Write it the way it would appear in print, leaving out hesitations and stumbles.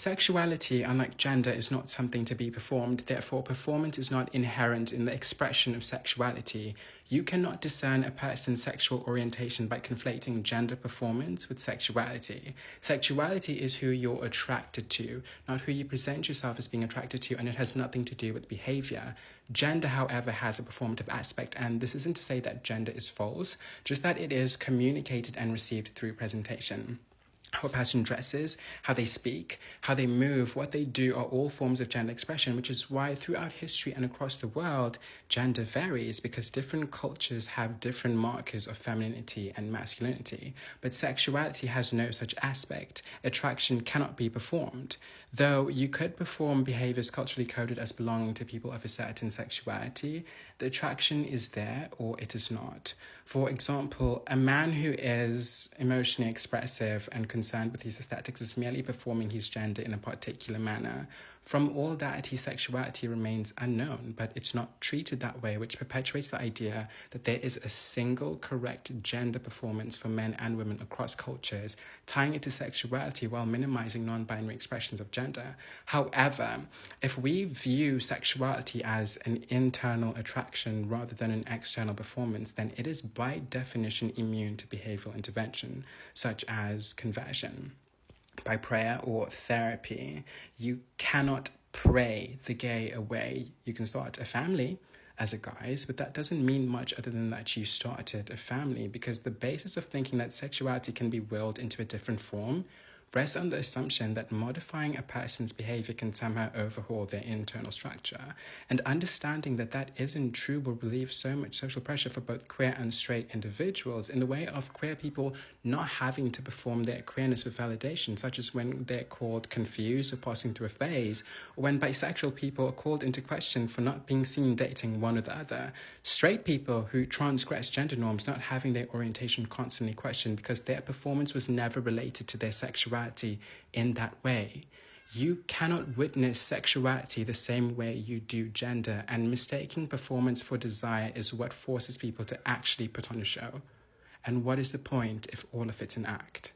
Sexuality, unlike gender, is not something to be performed. Therefore, performance is not inherent in the expression of sexuality. You cannot discern a person's sexual orientation by conflating gender performance with sexuality. Sexuality is who you're attracted to, not who you present yourself as being attracted to, and it has nothing to do with behavior. Gender, however, has a performative aspect, and this isn't to say that gender is false, just that it is communicated and received through presentation. How a person dresses, how they speak, how they move, what they do are all forms of gender expression, which is why throughout history and across the world, gender varies because different cultures have different markers of femininity and masculinity. But sexuality has no such aspect. Attraction cannot be performed. Though you could perform behaviors culturally coded as belonging to people of a certain sexuality, the attraction is there or it is not. For example, a man who is emotionally expressive and concerned with his aesthetics is merely performing his gender in a particular manner. From all that, his sexuality remains unknown, but it's not treated that way, which perpetuates the idea that there is a single correct gender performance for men and women across cultures, tying it to sexuality while minimizing non-binary expressions of gender. However, if we view sexuality as an internal attraction rather than an external performance, then it is by definition immune to behavioral intervention, such as conversion. By prayer or therapy, you cannot pray the gay away. You can start a family as a guys, but that doesn't mean much other than that you started a family, because the basis of thinking that sexuality can be willed into a different form rests on the assumption that modifying a person's behavior can somehow overhaul their internal structure. And understanding that that isn't true will relieve so much social pressure for both queer and straight individuals in the way of queer people not having to perform their queerness with validation, such as when they're called confused or passing through a phase, or when bisexual people are called into question for not being seen dating one or the other. Straight people who transgress gender norms not having their orientation constantly questioned because their performance was never related to their sexuality in that way. You cannot witness sexuality the same way you do gender, and mistaking performance for desire is what forces people to actually put on a show. And what is the point if all of it's an act?